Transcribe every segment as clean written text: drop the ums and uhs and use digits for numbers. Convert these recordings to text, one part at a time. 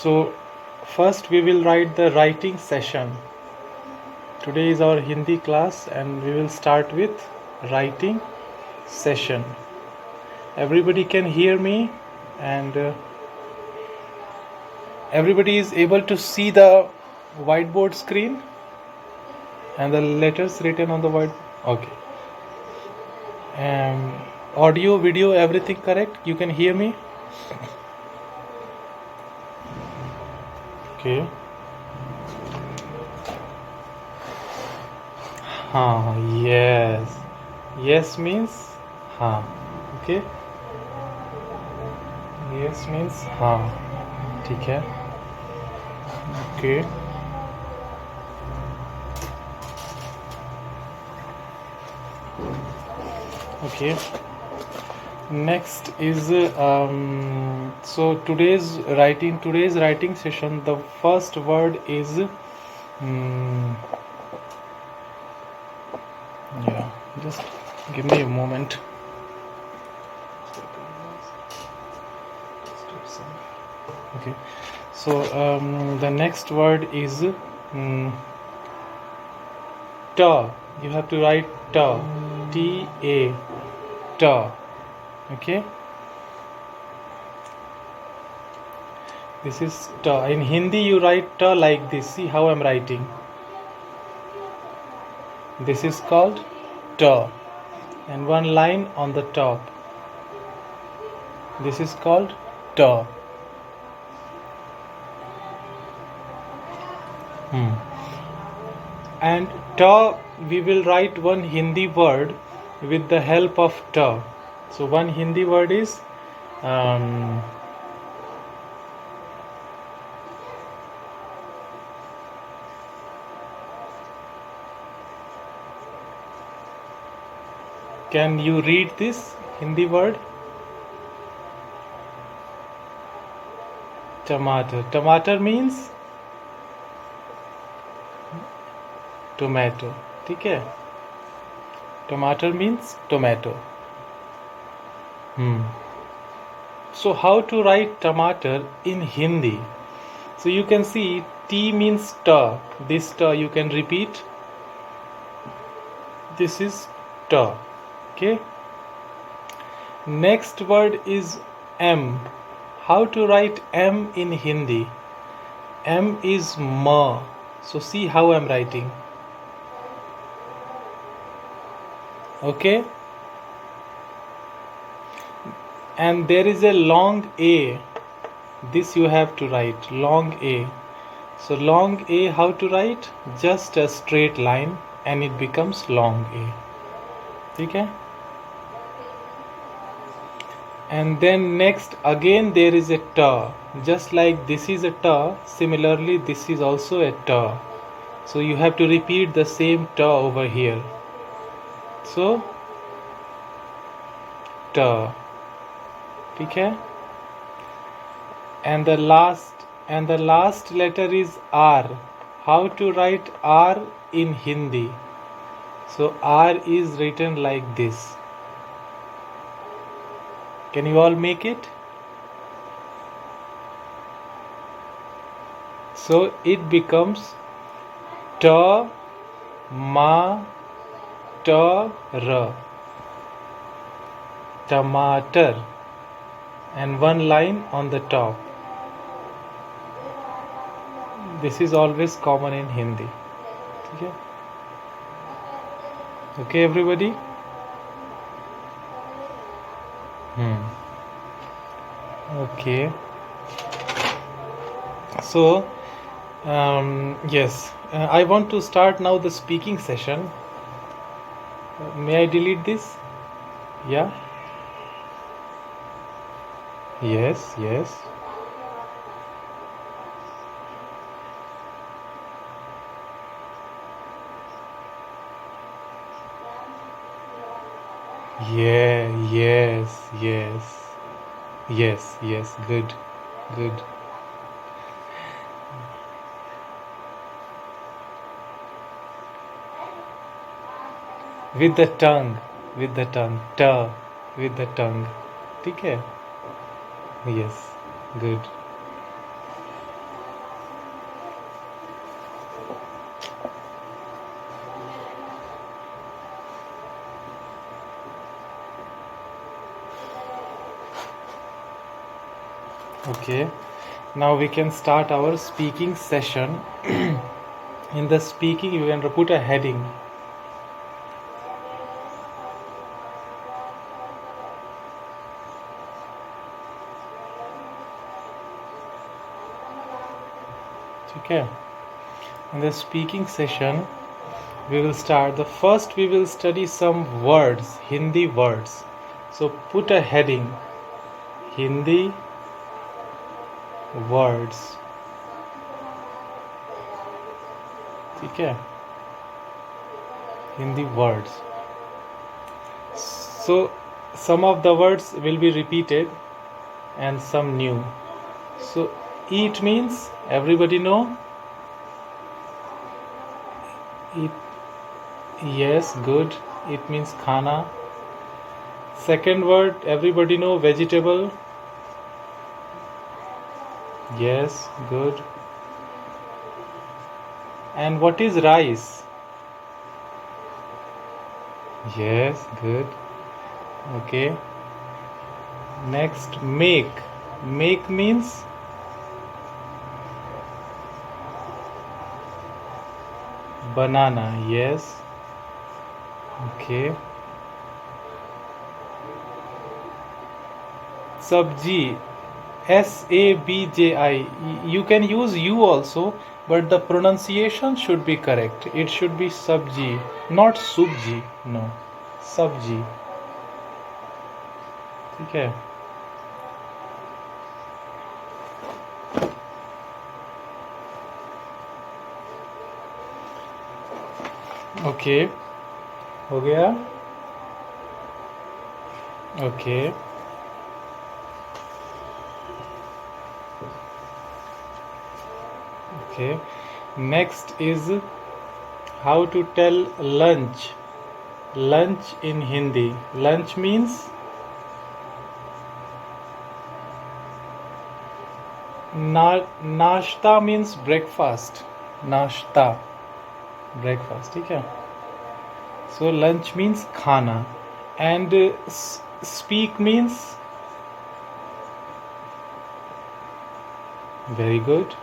So first we will write the writing session. Today is our Hindi class and we will start with writing session. Everybody can hear me and everybody is able to see the whiteboard screen and the letters written on the white. Okay. Audio, video, everything correct? You can hear me? Okay. Yes. Yes means हाँ. Okay. Yes means हाँ. ठीक है. Okay. Okay. Next is so today's writing session. The first word is yeah. Just give me a moment. Okay. So the next word is ta. You have to write ta. T-A. Ta. Okay. This is ta. In Hindi you write ta like this. See how I'm writing. This is called ta. And one line on the top. This is called ta. And ta, we will write one Hindi word with the help of ta. So one Hindi word is can you read this Hindi word? Tomato. Tomato means tomato. ठीक है? Tomato means tomato. So how to write tomato in Hindi? So you can see T means ta. This ta you can repeat. This is ta. Okay. Next word is M. How to write M in Hindi? M is ma. So see how I'm writing. Okay. And there is a long A. This you have to write. Long A. So long A, how to write? Just a straight line and it becomes long A. Okay. And then next again there is a ta. Just like this is a ta, similarly this is also a ta. So you have to repeat the same ta over here. So ta. Okay. And the last letter is R. How to write R in Hindi? So R is written like this. Can you all make it? So it becomes ta ma ta ra. Tomato. And one line on the top. This is always common in Hindi. Okay, okay everybody? Okay. So yes, I want to start now the speaking session. May I delete this? Yeah. Yes. Yes. Yeah. Yes. Good. With the tongue. Ta. With the tongue. ठीक है? Yes. Good. Okay, now we can start our speaking session. In the speaking, you can put a heading. Okay, in the speaking session, we will start. The first, we will study some words, Hindi words. So put a heading, Hindi words. Okay, Hindi words. So some of the words will be repeated and some new. So eat means everybody know? Eat. Yes, good. It means khana. Second word, everybody know, vegetable. Yes, good. And what is rice? Yes, good. Okay. Next, make. Make means banana. Yes. Okay. Sabji. Sabji. You can use you also, but the pronunciation should be correct. It should be sabji, not subji. No, sabji. Okay. Okay हो गया okay okay next is how to tell lunch lunch in Hindi lunch means nashta means breakfast nashta breakfast ठीक है so lunch means khana and speak means very good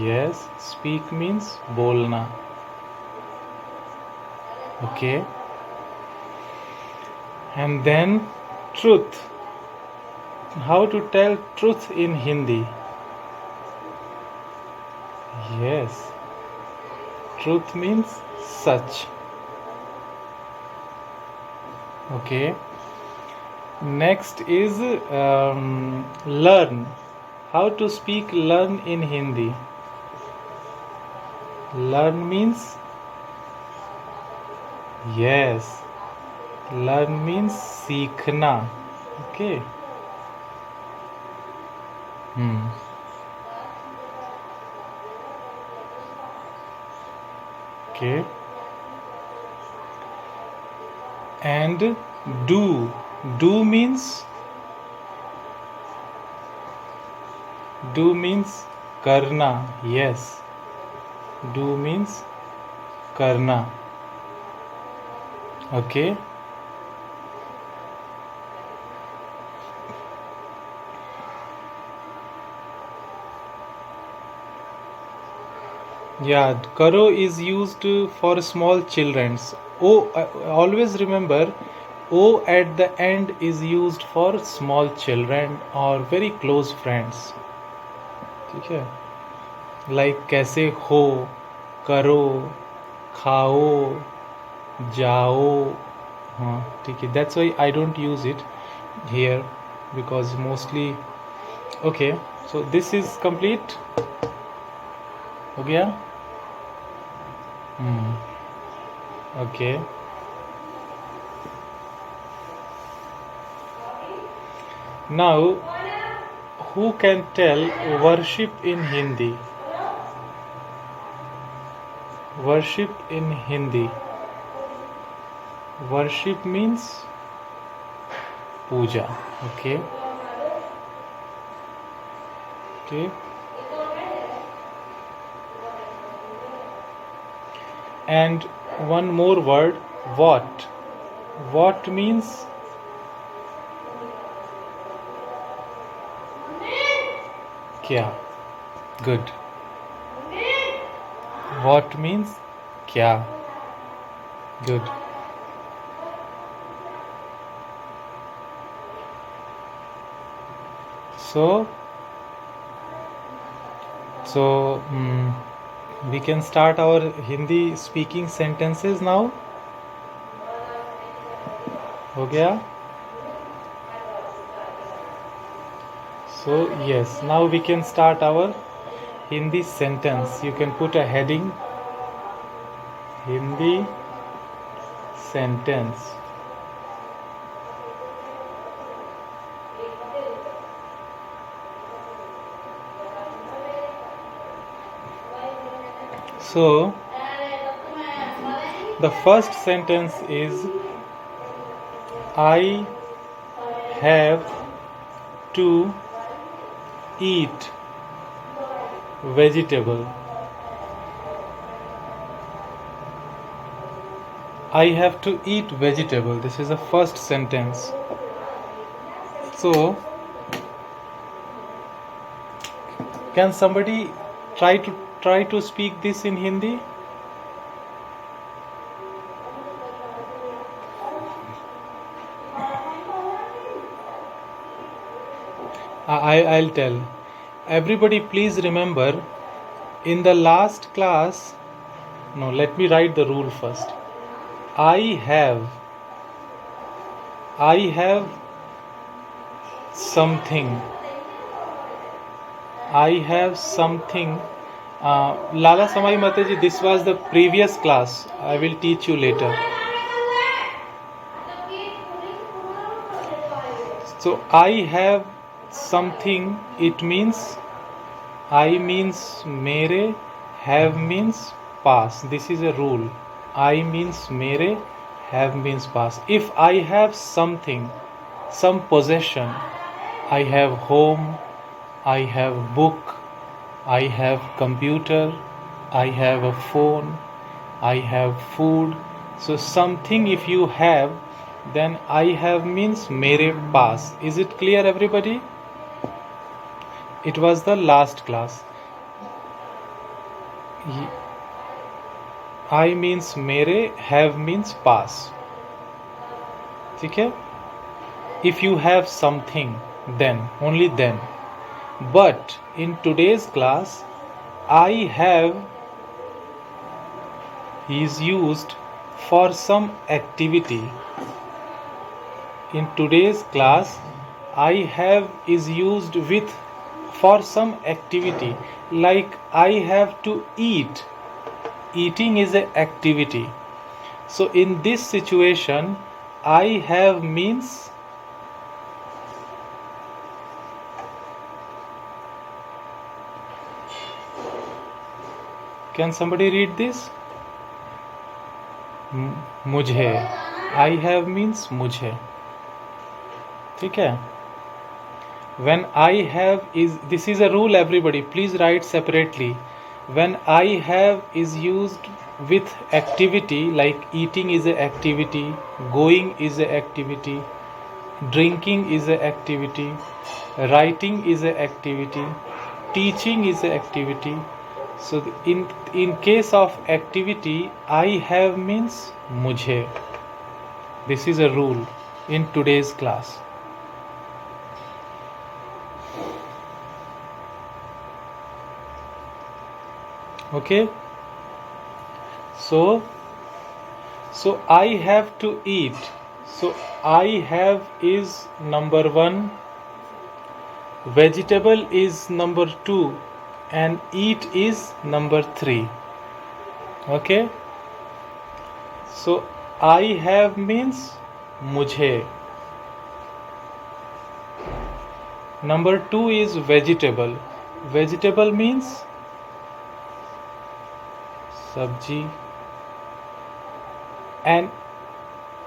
yes speak means bolna okay and then truth how to tell truth in Hindi yes truth means such okay next is learn how to speak learn in Hindi learn means yes learn means सीखना okay okay and do means करना yes do means करना okay yeah karo is used for small children's always remember o at the end is used for small children or very close friends ठीक है like कैसे हो करो खाओ जाओ हाँ ठीक है that's why I don't use it here because mostly okay so this is complete हो गया okay now who can tell worship in Hindi worship in Hindi worship means puja okay okay and one more word what means क्या. Good. What means क्या. Good. So we can start our Hindi speaking sentences now. हो गया? So yes, now we can start our Hindi sentence. You can put a heading, Hindi sentence. So the first sentence is I have to eat vegetable. I have to eat vegetable. This is the first sentence. So can somebody try to speak this in Hindi? I'll tell. Everybody please remember, in the last class, no, let me write the rule first. I have something. I have something. Lala Samai Mataji, this was the previous class. I will teach you later. So I have something, it means I means mere, have means past. This is a rule. I means mere, have means past. If I have something, some possession, I have home, I have book, I have computer, I have a phone, I have food. So something if you have, then I have means mere past. Is it clear, everybody? It was the last class. I means mere, have means past. ठीक है? If you have something, then, only then. But in today's class, I have is used for some activity. In today's class, I have is used with for some activity, like I have to eat. Eating is an activity. So in this situation, I have means can somebody read this? मुझे. I have means मुझे. ठीक है? When I have is, this is a rule, everybody, please write separately. When I have is used with activity, like eating is an activity, going is an activity, drinking is an activity, writing is an activity, teaching is an activity. So in case of activity, I have means मुझे. This is a rule in today's class. Okay, so I have to eat. So I have is number 1, vegetable is number 2, and eat is number 3. Okay, so I have means मुझे. Number 2 is vegetable. Vegetable means sabji, and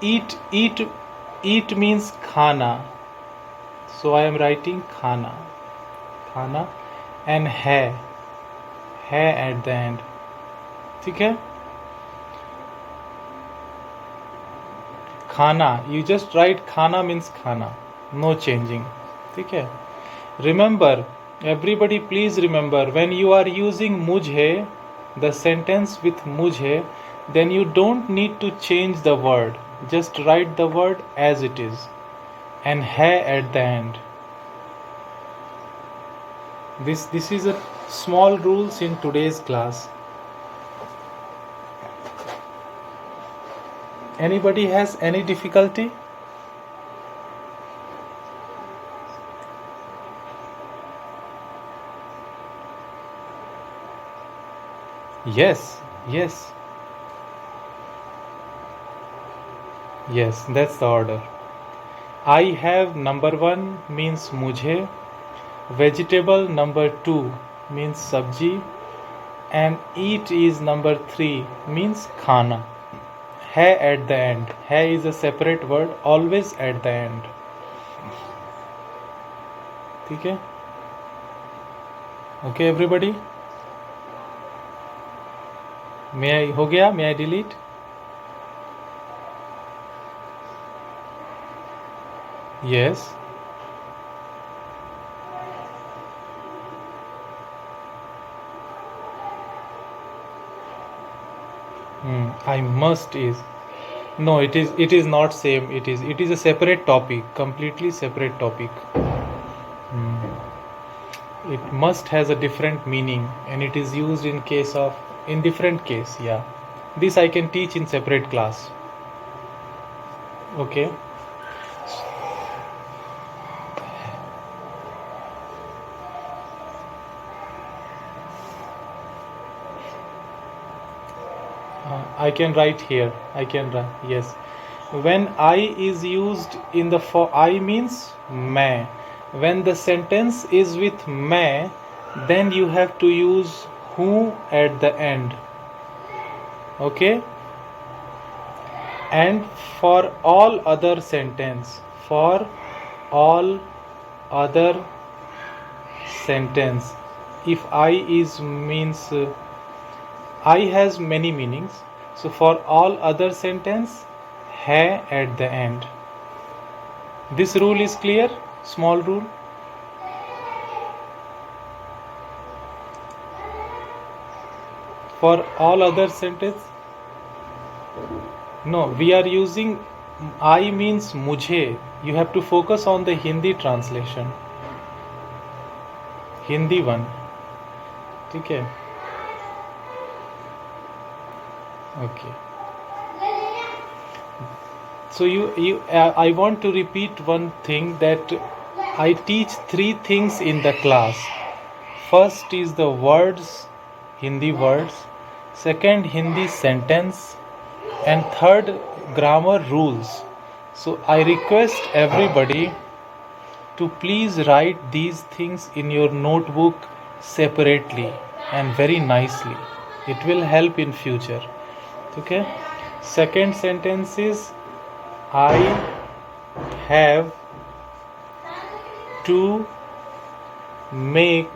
eat means khana. So I am writing khana, and hai at the end. ठीक है? खाना, you just write khana means khana, no changing. ठीक है? Remember, Everybody please remember, when you are using mujhe, the sentence with mujhe, then you don't need to change the word. Just write the word as it is and hai at the end. This is a small rules in today's class. Anybody has any difficulty? Yes, yes, yes, that's the order. I have number 1 means mujhe, vegetable number 2 means sabji, and eat is number 3 means khana. Hai at the end. Hai is a separate word, always at the end. ठीक है? Okay, everybody? May I हो गया? May I delete? Yes. I must is. No, it is not same. It is a separate topic, completely separate topic. It must has a different meaning, and it is used in different case. Yeah, this I can teach in separate class. Okay. I can write here. I can write, yes. When I is used in the for I means मैं. When the sentence is with मैं, then you have to use who at the end. Okay? And for all other sentence, if I is means I has many meanings. So for all other sentence, hai at the end. This rule is clear? Small rule. For all other sentence, no, we are using I means mujhe. You have to focus on the Hindi translation. Hindi one. ठीक है? Okay. So I want to repeat one thing, that I teach 3 things in the class. First is the words, Hindi words. Second, Hindi sentence. And third, grammar rules. So I request everybody to please write these things in your notebook separately and very nicely. It will help in future. Okay? Second sentence is I have to make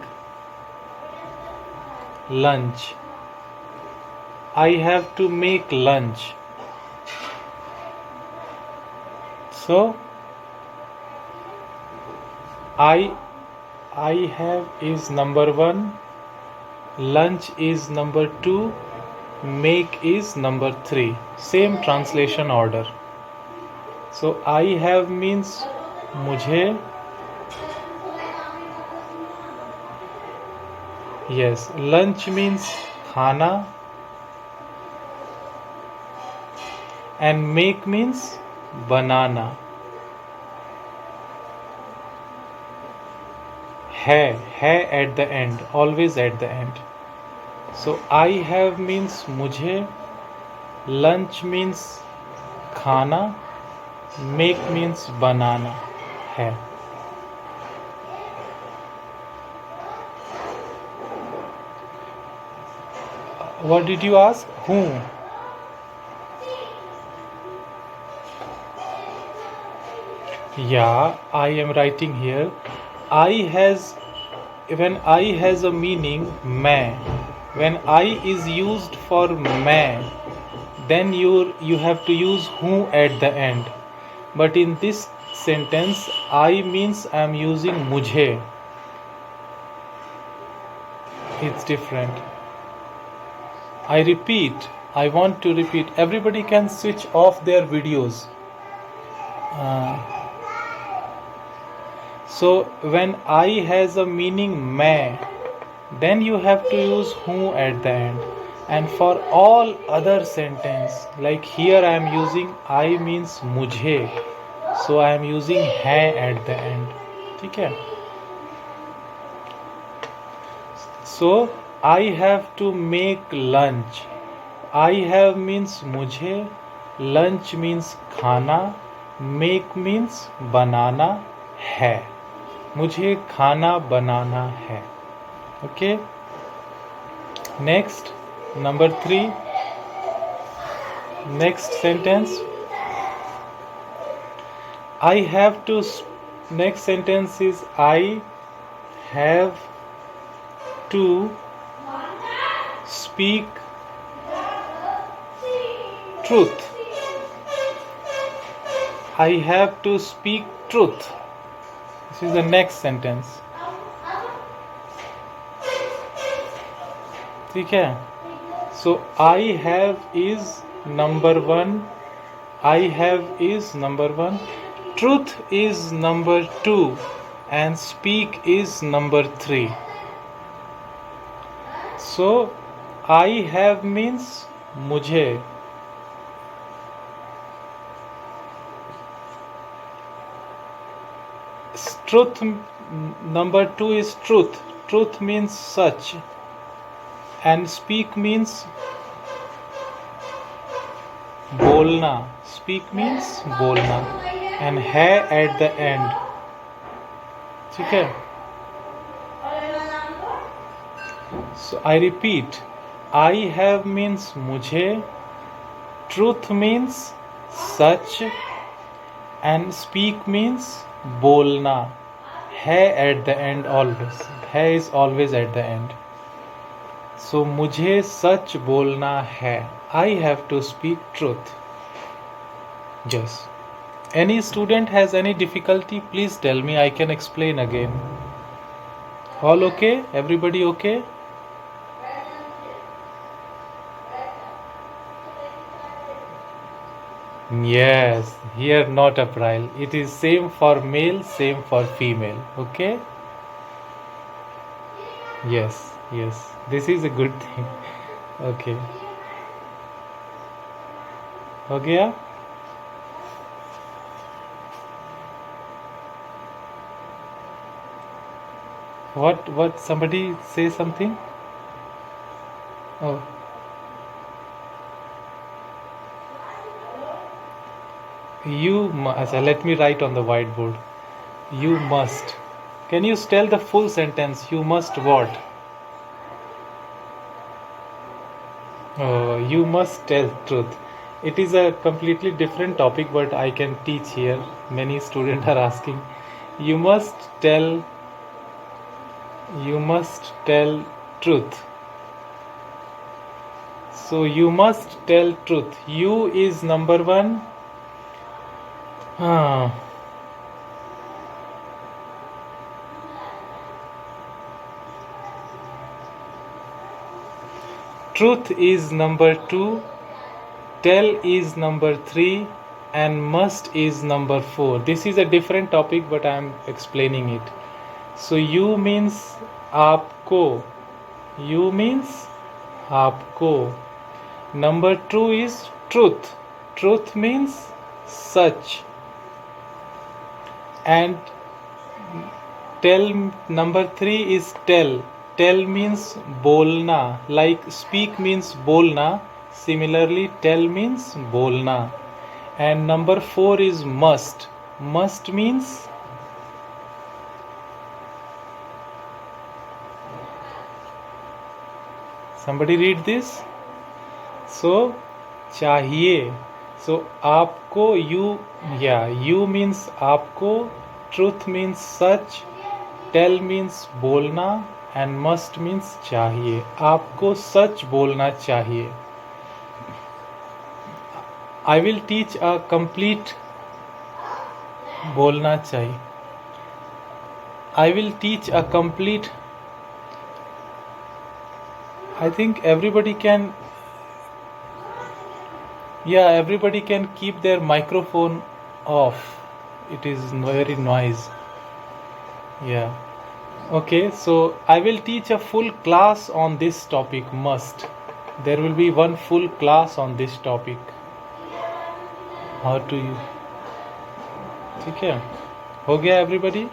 lunch. I have to make lunch. So I have is number 1, lunch is number 2, make is number 3. Same translation order. So I have means mujhe. Yes, lunch means khana, and make means banana. Hai at the end, always at the end. So I have means mujhe, lunch means khana, make means banana. Hai. What did you ask? Whom? Yeah, I am writing here. When I has a meaning मैं. When I is used for मैं, then you have to use who at the end. But in this sentence, I means I am using mujhe. it's different. I repeat, I want to repeat. Everybody can switch off their videos. So when I has a meaning मैं, then you have to use who at the end. And for all other sentence, like here I am using I means मुझे, so I am using है at the end. ठीक है? So I have to make lunch. I have means मुझे, lunch means खाना, make means बनाना है. मुझे खाना बनाना है. Okay. Next, number 3. Next sentence. I have to. Next sentence is I have to speak truth. I have to speak truth. This is the next sentence. ठीक है? So I have is number 1. I have is number 1. Truth is number 2. And speak is number 3. So I have means मुझे. Truth number 2 is truth. Truth means such. And speak means बोलना. Speak means बोलना. And है at the end. ठीक है? So I repeat. I have means मुझे. Truth means such. And speak means बोलना. है at the end always. है is always at the end. So मुझे सच बोलना है. I have to speak truth. Yes. Any student has any difficulty, please tell me. I can explain again. All okay? Everybody okay? Yes. Here not a prior. It is same for male, same for female. Okay? Yes. Yes. This is a good thing. Okay. हो गया? What? Somebody say something? Oh. Let me write on the whiteboard. You must. Can you tell the full sentence? You must what? Oh, you must tell truth. It is a completely different topic, but I can teach here. Many students are asking. You must tell truth. So you must tell truth. You is number 1. Truth is number 2, tell is number 3, and must is number 4. This is a different topic, but I am explaining it. So you means आपको. You means आपको. Number 2 is truth. Truth means such. And tell, number 3 is tell. Tell means बोलना. Like speak means बोलना. Similarly, tell means बोलना. And number 4 is must. Must means somebody read this. So चाहिए. So आपको you means आपको. Truth means such. Tell means बोलना. And must means चाहिए. आपको सच बोलना चाहिए. I will teach a complete बोलना चाहिए. I will teach a complete I think everybody can, yeah, everybody can keep their microphone off. It is very noise. Yeah. Okay, so I will teach a full class on this topic, must. There will be one full class on this topic. How to use. ठीक है? हो गया everybody?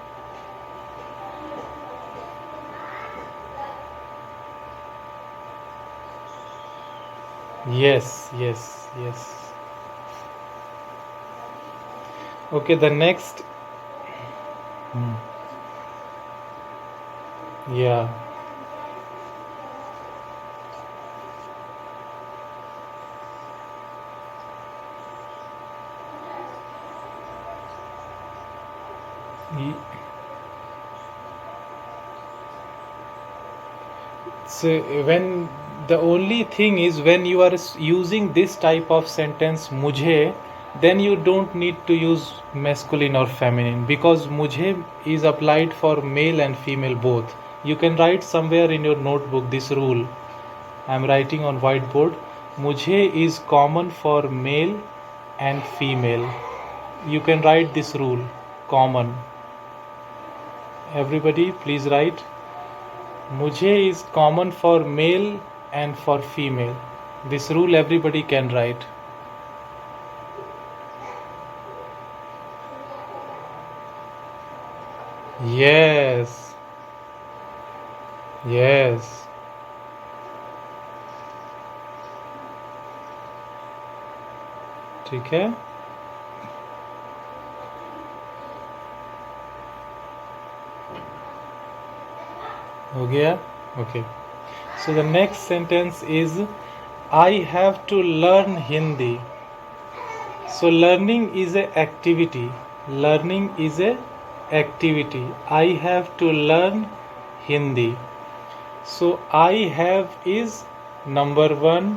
Yes, yes, yes. Okay, the next. Yeah. Ye- So when the only thing is when you are using this type of sentence mujhe, then you don't need to use masculine or feminine, because mujhe is applied for male and female both. You can write somewhere in your notebook this rule. I am writing on whiteboard. Mujhe is common for male and female. You can write this rule, common. Everybody please write. Mujhe is common for male and for female. This rule everybody can write. Yes. Yes. ठीक है? हो गया? Okay. So the next sentence is I have to learn Hindi. So learning is a activity. Learning is a activity. I have to learn Hindi. So I have is number 1,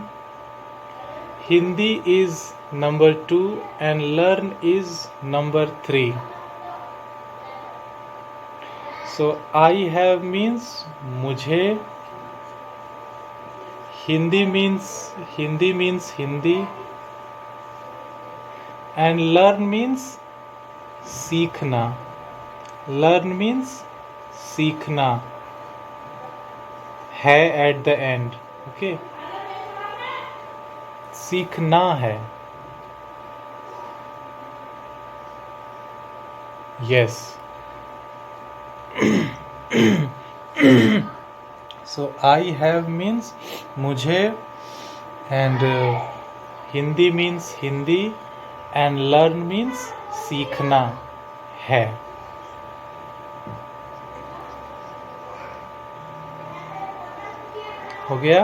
Hindi is number 2, and learn is number 3. So I have means mujhe, Hindi means Hindi, and learn means सीखना. Learn means सीखना है at the end. Okay. सीखना है. Yes. So I have means mujhe, and Hindi means Hindi, and learn means सीखना है. हो गया?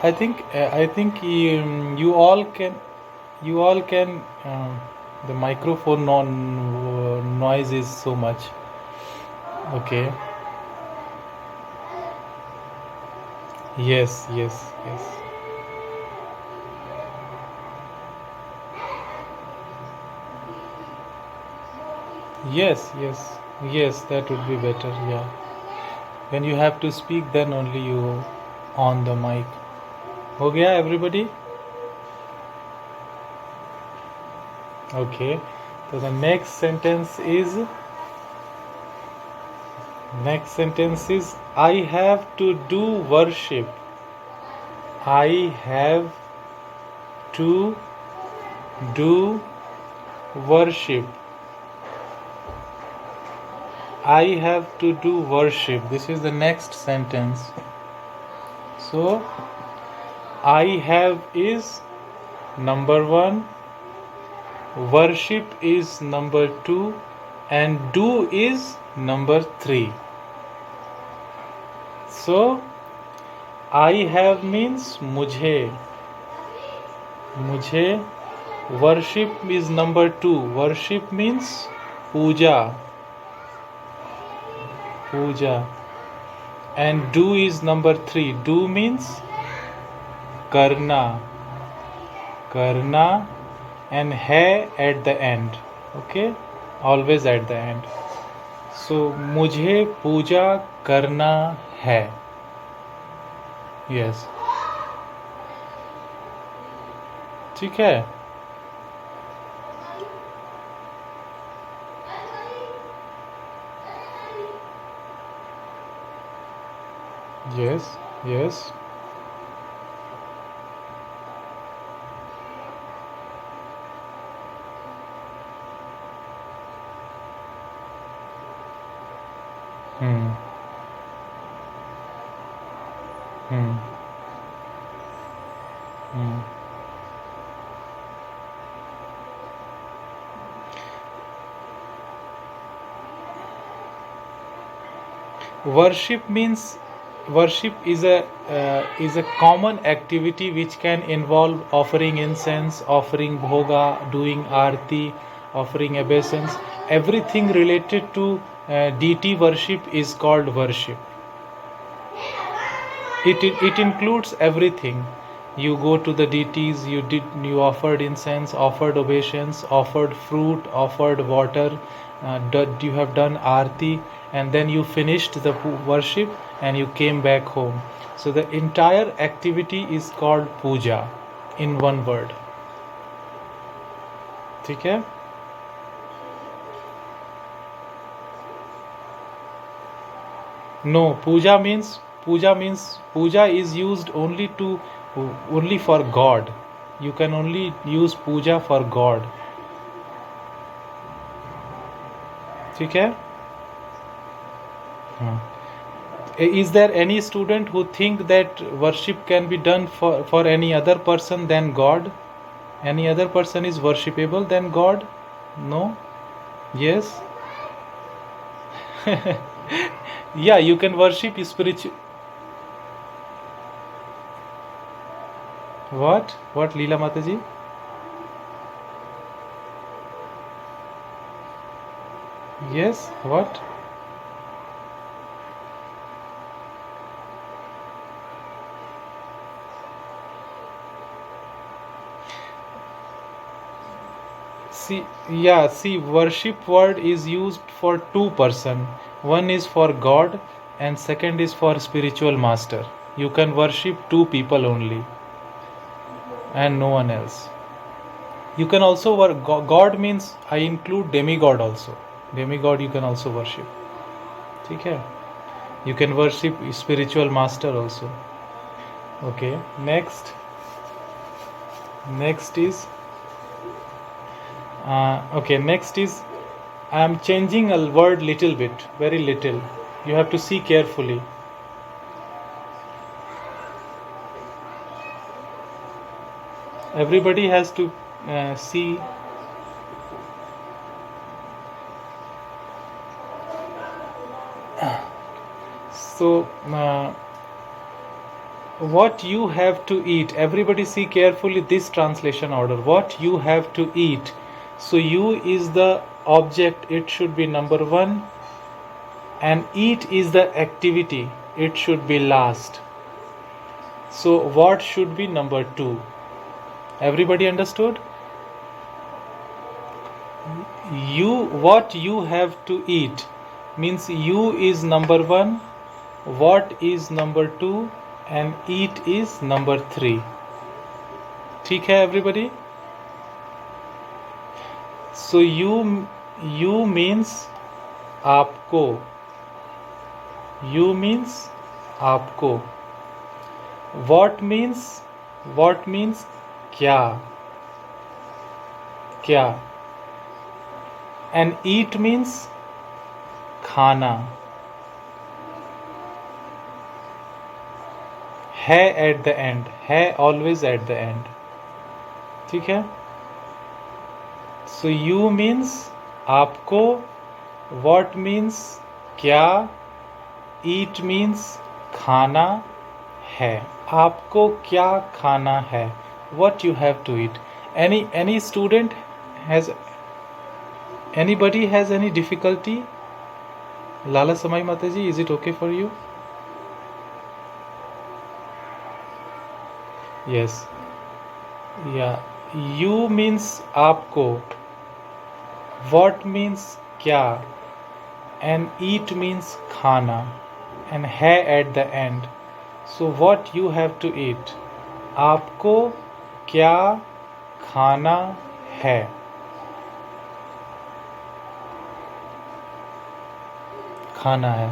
I think you all can the microphone noise is so much. Okay. Yes. Yes, that would be better. Yeah. When you have to speak, then only you on the mic. हो गया everybody? Okay. So the next sentence is I have to do worship. I have to do worship. I have to do worship. This is the next sentence. So I have is number 1, worship is number 2, and do is number 3. So I have means mujhe, worship is number 2. Worship means puja, and do is number 3. Do means karna, and hai at the end. Okay, always at the end. So मुझे पूजा करना है. Yes. ठीक है. Yes. Yes. Hmm. Hmm. Hmm. Worship means worship is a common activity which can involve offering incense, offering bhoga, doing arti, offering obeisance. Everything related to deity worship is called worship. It includes everything. You go to the deities, you offered incense, offered obeisance, offered fruit, offered water, you have done arti, and then you finished the worship and you came back home. So the entire activity is called puja in one word. ठीक है? No, puja is used only for God. You can only use puja for God. ठीक है? हाँ. Is there any student who think that worship can be done for any other person than God? Any other person is worshipable than God? No? Yes? Yeah, you can worship spiritual. What? What, Leela Mataji? Yes? What? See, worship word is used for two person. One is for God and second is for spiritual master. You can worship two people only and no one else. You can also work. God means I include demigod also. Demigod you can also worship. ठीक है? You can worship spiritual master also. Okay. Next is next is I am changing a word little bit, very little. You have to see carefully. Everybody has to see. So what you have to eat, everybody see carefully this translation order. What you have to eat. So you is the object, it should be number one, and eat is the activity, it should be last. So what should be number two? Everybody understood? What you have to eat means you is number one, what is number two, and eat is number three. ठीक है everybody? So you means आपको. You means आपको. What means क्या. क्या. And eat means खाना. है at the end. है always at the end. ठीक है? So you means आपको, what means क्या, eat means खाना है. आपको क्या खाना है? What you have to eat. Any student has, anybody has any difficulty? Lala Samai Mataji, is it okay for you? Yes. Yeah. You means आपको, what means क्या, and eat means खाना, and hai at the end. So what you have to eat? आपको क्या खाना है? खाना है.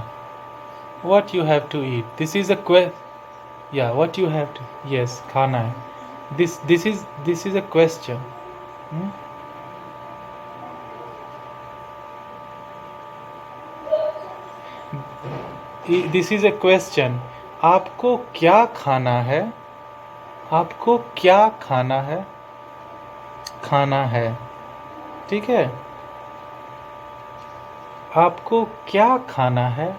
What you have to eat? This is a question. Yeah, what you have to. Yes, खाना है. This is a question. This is a question. आपको क्या खाना है? आपको क्या खाना है? खाना है. ठीक है. आपको क्या खाना है?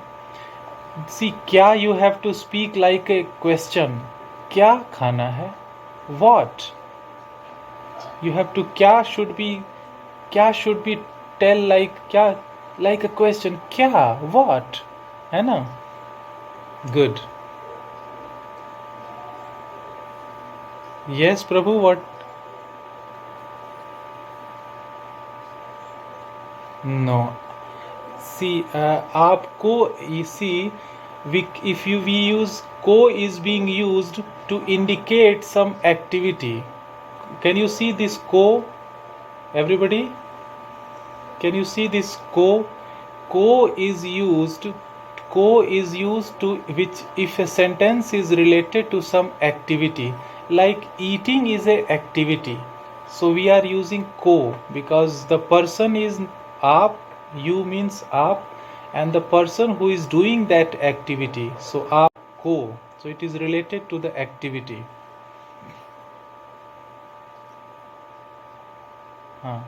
See, क्या you have to speak like a question. क्या खाना है? What? You have to क्या should be tell like क्या like a question. क्या? What? है ना? Good. Yes, Prabhu, what? No. See, आपको see, if we use को is being used to indicate some activity. Can you see this ko? Everybody? Can you see this ko? Ko is used to which if a sentence is related to some activity, like eating is a activity. So we are using ko because the person is aap, you means aap, and the person who is doing that activity. So aap ko. So it is related to the activity. हाँ,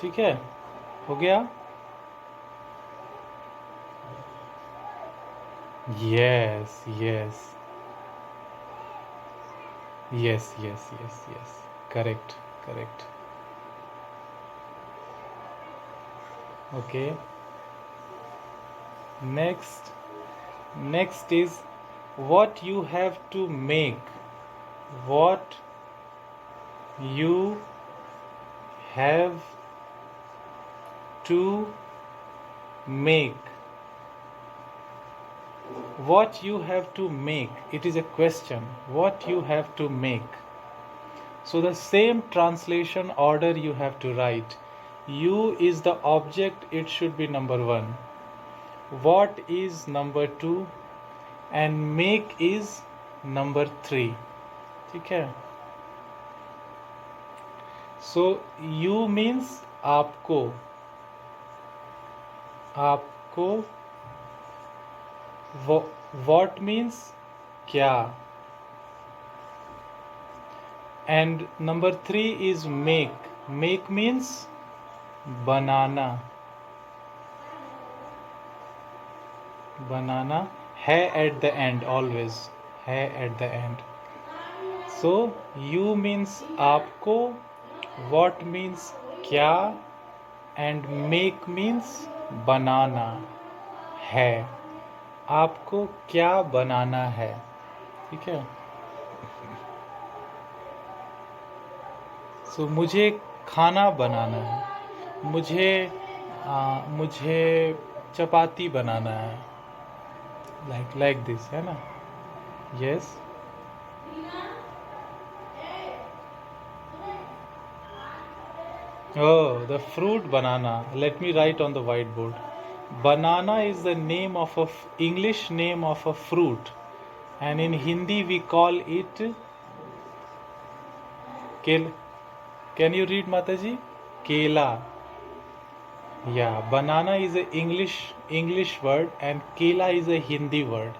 ठीक है, हो गया. Yes, yes, yes, yes, yes, yes. Correct, correct. Okay. Next is what you have to make. What you have to make. What you have to make. It is a question. What you have to make. So the same translation order you have to write. You is the object, it should be number 1. What is number 2 and make is number 3. ठीक है. So you means आपको. आपको. What means क्या. And number 3 is make. Make means banana. Banana है at the end, always है at the end. So you means आपको, what means क्या, and make means बनाना है. आपको क्या बनाना है. ठीक है. So मुझे खाना बनाना है. मुझे चपाती बनाना है. like this है ना. Yes. Oh, the fruit banana. Let me write on the whiteboard. Banana is the name of English name of a fruit, and in Hindi we call it kel. Can you read, Mataji? Kela. Yeah, banana is a English word and kela is a Hindi word.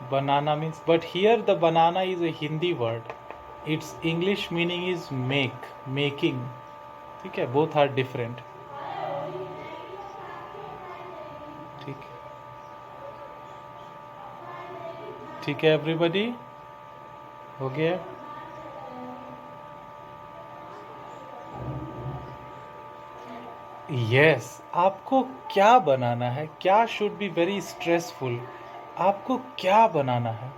Banana means, but here the banana is a Hindi word. Its English meaning is making. ठीक है, both are different. ठीक है everybody, हो गया. Yes, आपको क्या बनाना है. क्या should be very stressful. आपको क्या बनाना है.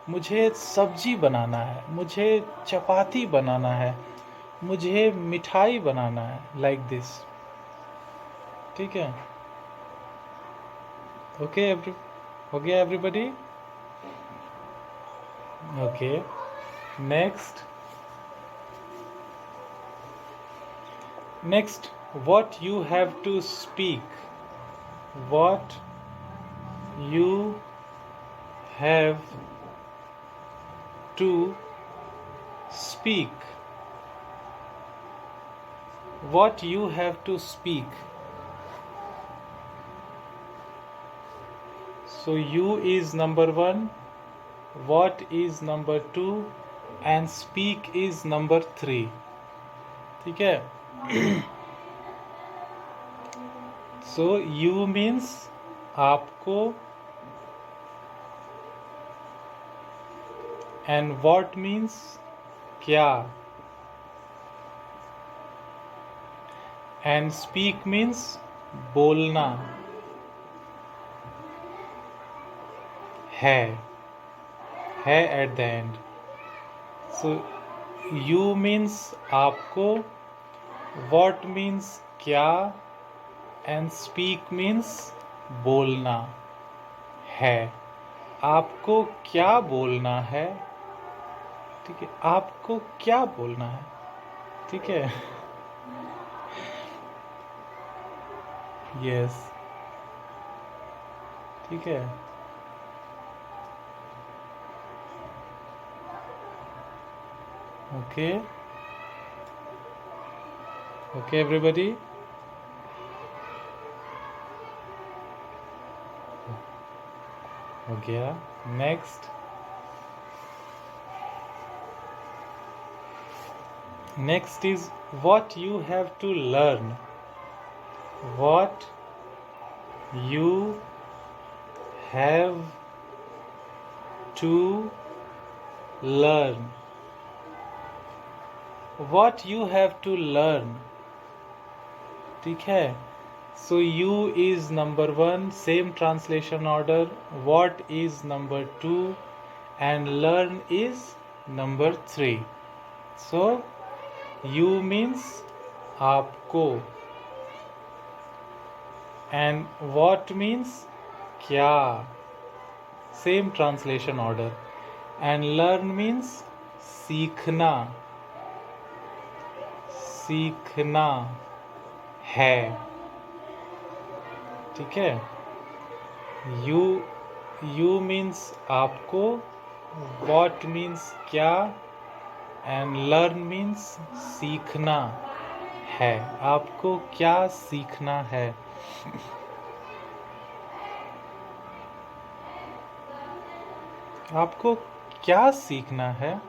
मुझे सब्जी बनाना है. मुझे चपाती बनाना है. मुझे मिठाई बनाना है. Like this. ठीक है. Okay, okay, everybody. Okay. Next. Next, what you have to speak. What you have to speak. What you have to speak. So you is number 1, what is number 2 and speak is number 3. ठीक है? So you means आपको and what means क्या and speak means बोलना है at the end. So you means आपको, what means क्या and speak means बोलना है. आपको क्या बोलना है? ठीक है, आपको क्या बोलना है? ठीक है. यस, ठीक है. Okay, okay everybody. हो गया. Next. Next is what you have to learn. What you have to learn. What you have to learn. ठीक है. So you is number 1, same translation order. What is number 2 and learn is number 3. So you means आपको and what means क्या, same translation order, and learn means सीखना है. ठीक है. you means आपको, what means क्या and learn means सीखना है. आपको क्या सीखना है? आपको क्या सीखना है?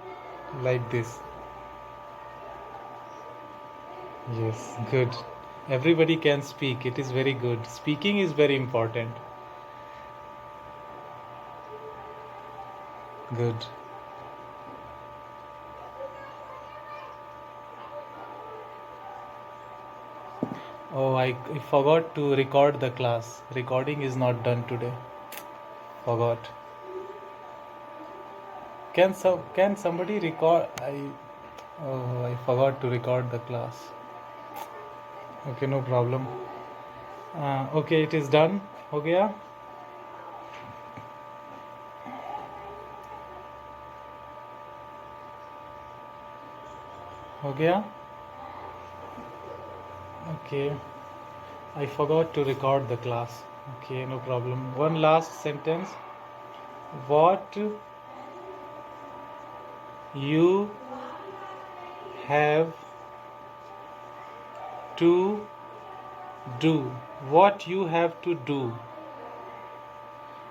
Like this. Yes, good. Everybody can speak. It is very good. Speaking is very important. Good. Oh, I forgot to record the class. Recording is not done today. Forgot. Can somebody record? I forgot to record the class. Okay, no problem. Okay, it is done. हो गया? हो गया? Okay. I forgot to record the class. Okay, no problem. One last sentence. What you have to do. What you have to do.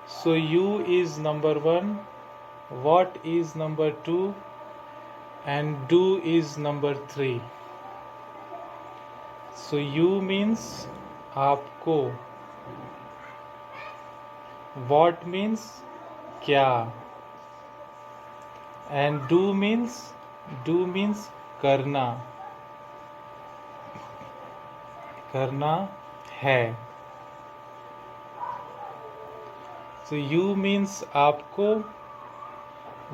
So you is number 1, what is number 2 and do is number 3. So you means आपको, what means क्या and do means करना है. So you means आपको,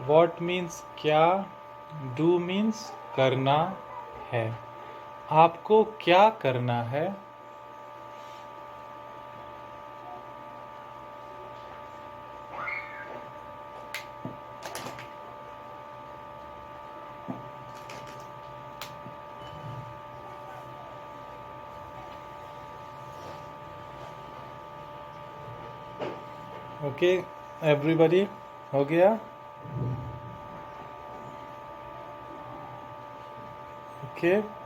what means क्या, do means करना है. आपको क्या करना है? ओके एवरीबॉडी, हो गया? ओके